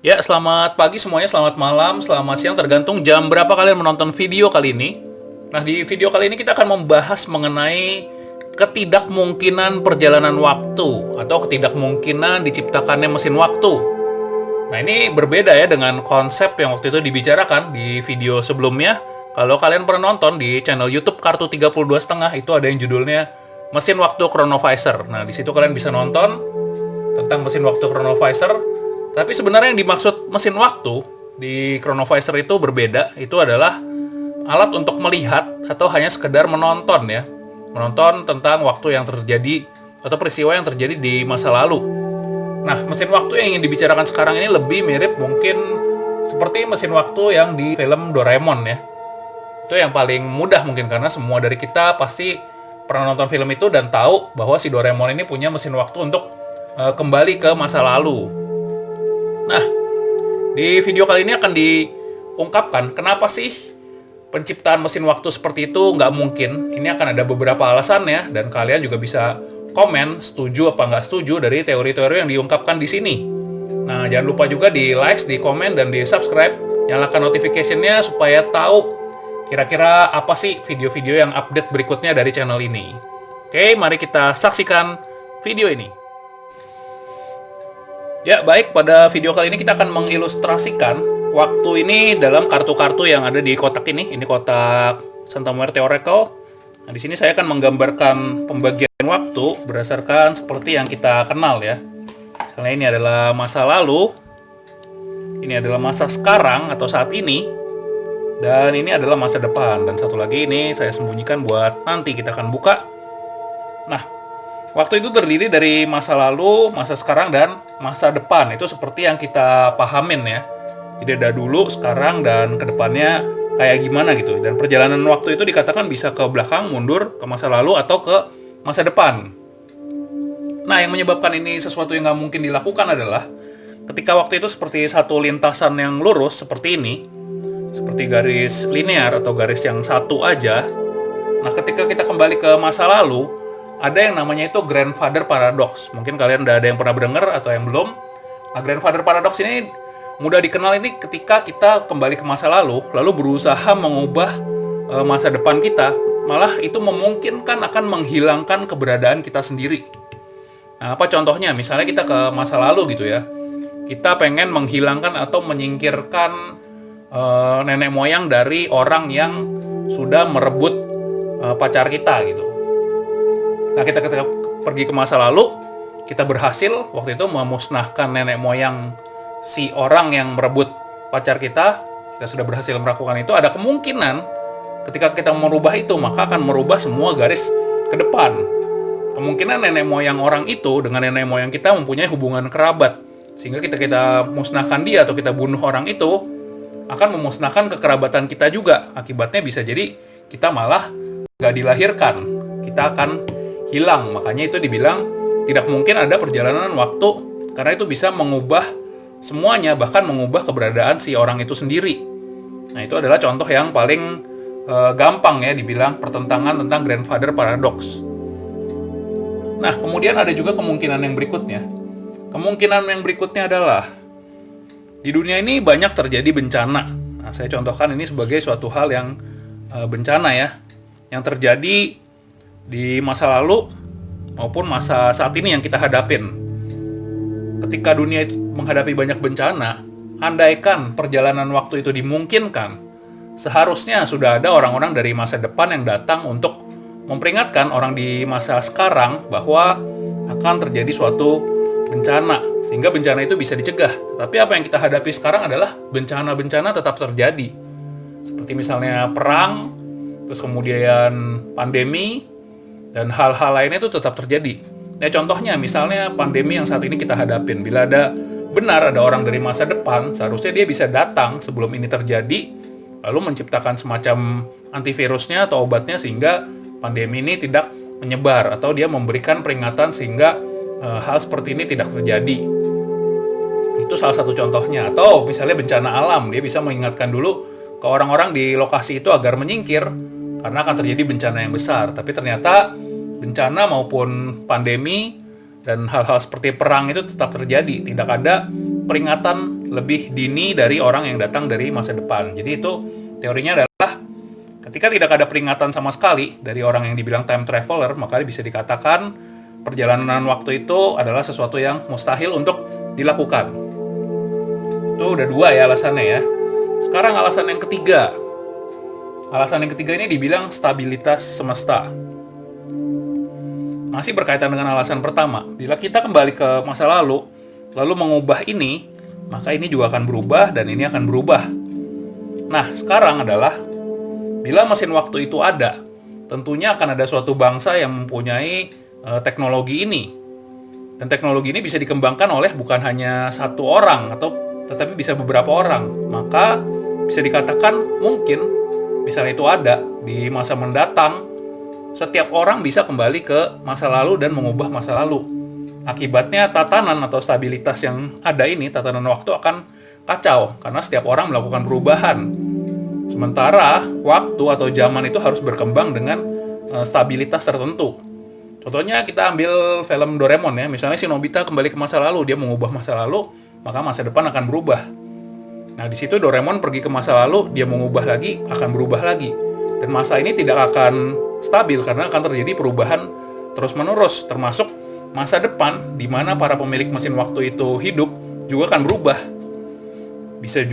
Ya, selamat pagi semuanya, selamat malam, selamat siang, tergantung jam berapa kalian menonton video kali ini. Nah, di video kali ini kita akan membahas mengenai ketidakmungkinan perjalanan waktu atau ketidakmungkinan diciptakannya mesin waktu. Nah, ini berbeda ya dengan konsep yang waktu itu dibicarakan di video sebelumnya. Kalau kalian pernah nonton di channel YouTube Kartu 32,5, itu ada yang judulnya Mesin Waktu Chronovisor. Nah, di situ kalian bisa nonton tentang mesin waktu chronovisor. Tapi sebenarnya yang dimaksud mesin waktu di chronovisor itu berbeda. Itu adalah alat untuk melihat atau hanya sekedar menonton ya. Menonton tentang waktu yang terjadi atau peristiwa yang terjadi di masa lalu. Nah, mesin waktu yang ingin dibicarakan sekarang ini lebih mirip mungkin seperti mesin waktu yang di film Doraemon ya. Itu yang paling mudah mungkin karena semua dari kita pasti pernah nonton film itu dan tahu bahwa si Doraemon ini punya mesin waktu untuk kembali ke masa lalu. Nah, di video kali ini akan diungkapkan kenapa sih penciptaan mesin waktu seperti itu nggak mungkin. Ini akan ada beberapa alasannya dan kalian juga bisa komen setuju apa nggak setuju dari teori-teori yang diungkapkan di sini. Nah, jangan lupa juga di like, di komen, dan di subscribe. Nyalakan notification-nya supaya tahu kira-kira apa sih video-video yang update berikutnya dari channel ini. Oke, mari kita saksikan video ini. Ya, baik, pada video kali ini kita akan mengilustrasikan waktu ini dalam kartu-kartu yang ada di kotak ini. Ini kotak Santamuer Theoretical. Nah, di sini saya akan menggambarkan pembagian waktu berdasarkan seperti yang kita kenal ya. Misalnya ini adalah masa lalu, ini adalah masa sekarang atau saat ini, dan ini adalah masa depan. Dan satu lagi ini saya sembunyikan buat nanti kita akan buka. Nah, waktu itu terdiri dari masa lalu, masa sekarang, dan masa depan. Itu seperti yang kita pahamin ya. Jadi ada dulu, sekarang, dan kedepannya kayak gimana gitu. Dan perjalanan waktu itu dikatakan bisa ke belakang, mundur, ke masa lalu, atau ke masa depan. Nah, yang menyebabkan ini sesuatu yang nggak mungkin dilakukan adalah ketika waktu itu seperti satu lintasan yang lurus seperti ini, seperti garis linear atau garis yang satu aja. Nah, ketika kita kembali ke masa lalu, ada yang namanya itu grandfather paradox. Mungkin kalian udah ada yang pernah mendengar atau yang belum. Nah, grandfather paradox ini mudah dikenal ini ketika kita kembali ke masa lalu berusaha mengubah masa depan kita, malah itu memungkinkan akan menghilangkan keberadaan kita sendiri. Nah, apa contohnya? Misalnya kita ke masa lalu gitu ya. Kita pengen menghilangkan atau menyingkirkan nenek moyang dari orang yang sudah merebut pacar kita gitu. Nah, kita ketika pergi ke masa lalu, kita berhasil waktu itu memusnahkan nenek moyang si orang yang merebut pacar kita sudah berhasil melakukan itu. Ada kemungkinan ketika kita merubah itu, maka akan merubah semua garis ke depan. Kemungkinan nenek moyang orang itu dengan nenek moyang kita mempunyai hubungan kerabat. Sehingga kita musnahkan dia atau kita bunuh orang itu, akan memusnahkan kekerabatan kita juga. Akibatnya bisa jadi kita malah nggak dilahirkan. Kita akan hilang. Makanya itu dibilang tidak mungkin ada perjalanan waktu karena itu bisa mengubah semuanya, bahkan mengubah keberadaan si orang itu sendiri. Nah, itu adalah contoh yang paling gampang ya dibilang pertentangan tentang grandfather paradox. Nah, kemudian ada juga kemungkinan yang berikutnya. Kemungkinan yang berikutnya adalah di dunia ini banyak terjadi bencana. Nah, saya contohkan ini sebagai suatu hal yang bencana ya, yang terjadi di masa lalu maupun masa saat ini yang kita hadapin. Ketika dunia itu menghadapi banyak bencana, andaikan perjalanan waktu itu dimungkinkan, seharusnya sudah ada orang-orang dari masa depan yang datang untuk memperingatkan orang di masa sekarang bahwa akan terjadi suatu bencana, sehingga bencana itu bisa dicegah. Tapi apa yang kita hadapi sekarang adalah bencana-bencana tetap terjadi. Seperti misalnya perang, terus kemudian pandemi, dan hal-hal lainnya itu tetap terjadi. Nah, contohnya misalnya pandemi yang saat ini kita hadapin. Bila benar ada orang dari masa depan, seharusnya dia bisa datang sebelum ini terjadi, lalu menciptakan semacam antivirusnya atau obatnya sehingga pandemi ini tidak menyebar, atau dia memberikan peringatan sehingga hal seperti ini tidak terjadi. Itu salah satu contohnya. Atau misalnya bencana alam, dia bisa mengingatkan dulu ke orang-orang di lokasi itu agar menyingkir karena akan terjadi bencana yang besar. Tapi ternyata bencana maupun pandemi dan hal-hal seperti perang itu tetap terjadi. Tidak ada peringatan lebih dini dari orang yang datang dari masa depan. Jadi itu teorinya adalah ketika tidak ada peringatan sama sekali dari orang yang dibilang time traveler, maka bisa dikatakan perjalanan waktu itu adalah sesuatu yang mustahil untuk dilakukan. Itu udah 2 ya alasannya ya. Sekarang alasan yang ketiga. Alasan yang ketiga ini dibilang stabilitas semesta. Masih berkaitan dengan alasan pertama. Bila kita kembali ke masa lalu mengubah ini, maka ini juga akan berubah dan ini akan berubah. Nah, sekarang adalah bila mesin waktu itu ada, tentunya akan ada suatu bangsa yang mempunyai teknologi ini. Dan teknologi ini bisa dikembangkan oleh bukan hanya satu orang, tetapi bisa beberapa orang. Maka bisa dikatakan mungkin, misalnya itu ada di masa mendatang, setiap orang bisa kembali ke masa lalu dan mengubah masa lalu. Akibatnya tatanan atau stabilitas yang ada ini, tatanan waktu akan kacau, karena setiap orang melakukan perubahan. Sementara waktu atau zaman itu harus berkembang dengan stabilitas tertentu. Contohnya kita ambil film Doraemon ya, misalnya si Nobita kembali ke masa lalu, dia mengubah masa lalu, maka masa depan akan berubah. Nah, di situ Doraemon pergi ke masa lalu, dia mengubah lagi, akan berubah lagi. Dan masa ini tidak akan stabil karena akan terjadi perubahan terus-menerus, termasuk masa depan di mana para pemilik mesin waktu itu hidup juga akan berubah. Bisa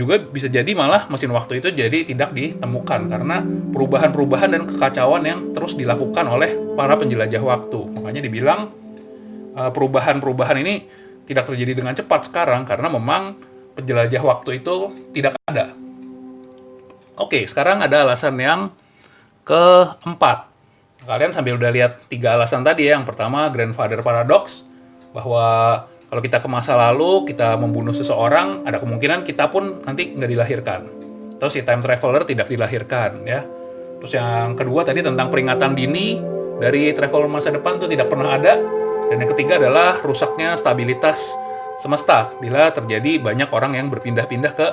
jadi malah mesin waktu itu jadi tidak ditemukan karena perubahan-perubahan dan kekacauan yang terus dilakukan oleh para penjelajah waktu. Makanya dibilang perubahan-perubahan ini tidak terjadi dengan cepat sekarang karena memang penjelajah waktu itu tidak ada. Oke, sekarang ada alasan yang keempat. Kalian sambil udah lihat 3 alasan tadi ya. Yang pertama, grandfather paradox, bahwa kalau kita ke masa lalu, kita membunuh seseorang, ada kemungkinan kita pun nanti nggak dilahirkan. Terus si time traveler tidak dilahirkan ya. Terus yang kedua tadi tentang peringatan dini dari traveler masa depan itu tidak pernah ada. Dan yang ketiga adalah rusaknya stabilitas semesta bila terjadi banyak orang yang berpindah-pindah ke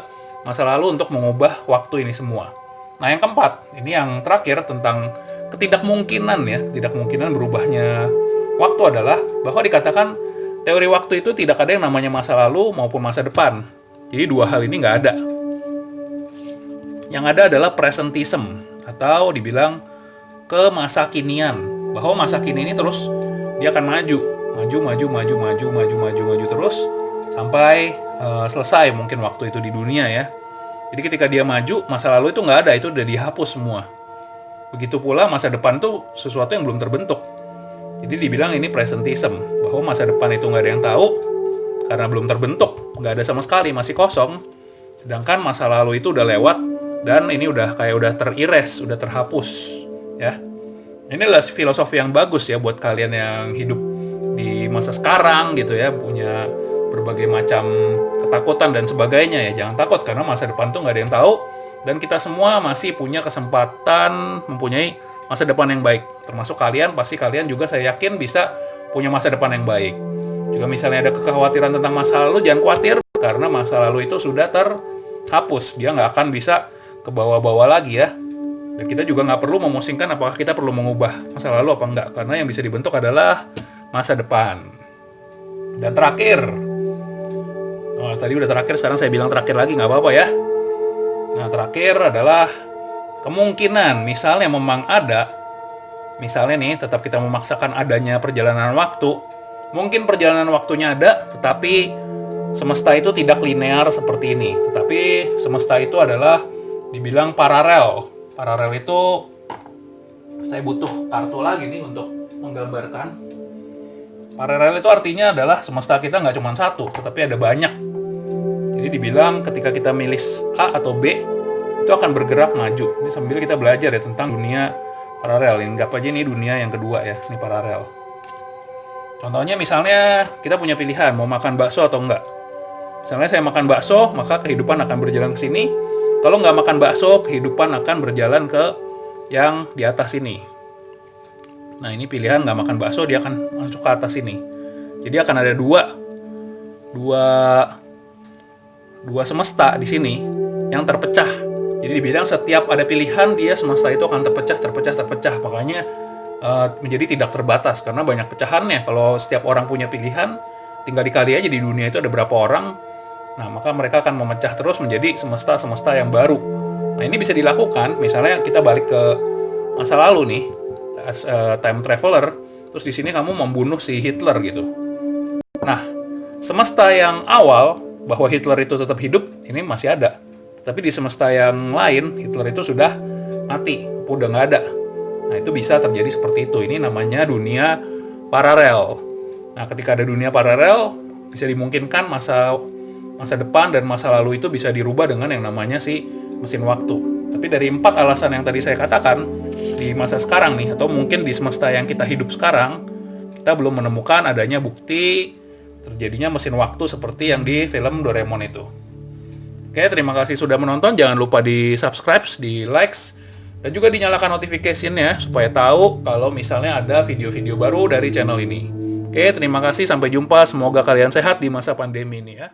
masa lalu untuk mengubah waktu ini semua. Nah, yang keempat, ini yang terakhir tentang ketidakmungkinan berubahnya waktu adalah bahwa dikatakan teori waktu itu tidak ada yang namanya masa lalu maupun masa depan. Jadi 2 hal ini nggak ada. Yang ada adalah presentism atau dibilang kemasakinian, bahwa masa kini ini terus dia akan maju terus sampai selesai mungkin waktu itu di dunia ya. Jadi ketika dia maju, masa lalu itu nggak ada, itu udah dihapus semua. Begitu pula masa depan itu sesuatu yang belum terbentuk. Jadi dibilang ini presentism, bahwa masa depan itu nggak ada yang tahu karena belum terbentuk, nggak ada sama sekali, masih kosong. Sedangkan masa lalu itu udah lewat dan ini udah terires, udah terhapus, ya. Ini adalah filosofi yang bagus ya buat kalian yang hidup di masa sekarang gitu ya, punya berbagai macam ketakutan dan sebagainya ya. Jangan takut karena masa depan tuh nggak ada yang tahu. Dan kita semua masih punya kesempatan mempunyai masa depan yang baik. Termasuk kalian, pasti kalian juga saya yakin bisa punya masa depan yang baik. Juga misalnya ada kekhawatiran tentang masa lalu, jangan khawatir. Karena masa lalu itu sudah terhapus. Dia nggak akan bisa ke bawah-bawah lagi ya. Dan kita juga nggak perlu memusingkan apakah kita perlu mengubah masa lalu apa enggak. Karena yang bisa dibentuk adalah masa depan. Dan terakhir. Tadi udah terakhir, sekarang saya bilang terakhir lagi, nggak apa-apa ya. Nah, terakhir adalah kemungkinan, misalnya memang ada, misalnya nih, tetap kita memaksakan adanya perjalanan waktu, mungkin perjalanan waktunya ada, tetapi semesta itu tidak linear seperti ini. Tetapi semesta itu adalah dibilang paralel. Paralel itu, saya butuh kartu lagi nih untuk menggambarkan. Paralel itu artinya adalah semesta kita nggak cuma satu, tetapi ada banyak. Jadi dibilang ketika kita milih A atau B, itu akan bergerak maju. Ini sambil kita belajar ya tentang dunia paralel. Anggap aja ini dunia yang kedua ya, ini paralel. Contohnya misalnya kita punya pilihan mau makan bakso atau enggak. Misalnya saya makan bakso, maka kehidupan akan berjalan ke sini. Kalau nggak makan bakso, kehidupan akan berjalan ke yang di atas ini. Nah, ini pilihan nggak makan bakso, dia akan masuk ke atas ini. Jadi akan ada dua semesta di sini yang terpecah. Jadi dibilang setiap ada pilihan, dia semesta itu akan terpecah. Makanya menjadi tidak terbatas karena banyak pecahannya. Kalau setiap orang punya pilihan, tinggal dikali aja di dunia itu ada berapa orang, Nah, maka mereka akan memecah terus menjadi semesta-semesta yang baru. Nah, ini bisa dilakukan, misalnya kita balik ke masa lalu nih, as time traveler, terus di sini kamu membunuh si Hitler gitu. Nah, semesta yang awal bahwa Hitler itu tetap hidup, ini masih ada. Tapi di semesta yang lain, Hitler itu sudah mati, udah nggak ada. Nah, itu bisa terjadi seperti itu. Ini namanya dunia paralel. Nah, ketika ada dunia paralel, bisa dimungkinkan masa depan dan masa lalu itu bisa dirubah dengan yang namanya si mesin waktu. Tapi dari 4 alasan yang tadi saya katakan, di masa sekarang nih, atau mungkin di semesta yang kita hidup sekarang, kita belum menemukan adanya bukti terjadinya mesin waktu seperti yang di film Doraemon itu. Oke, terima kasih sudah menonton. Jangan lupa di subscribe, di likes, dan juga dinyalakan notification-nya supaya tahu kalau misalnya ada video-video baru dari channel ini. Oke, terima kasih. Sampai jumpa. Semoga kalian sehat di masa pandemi ini ya.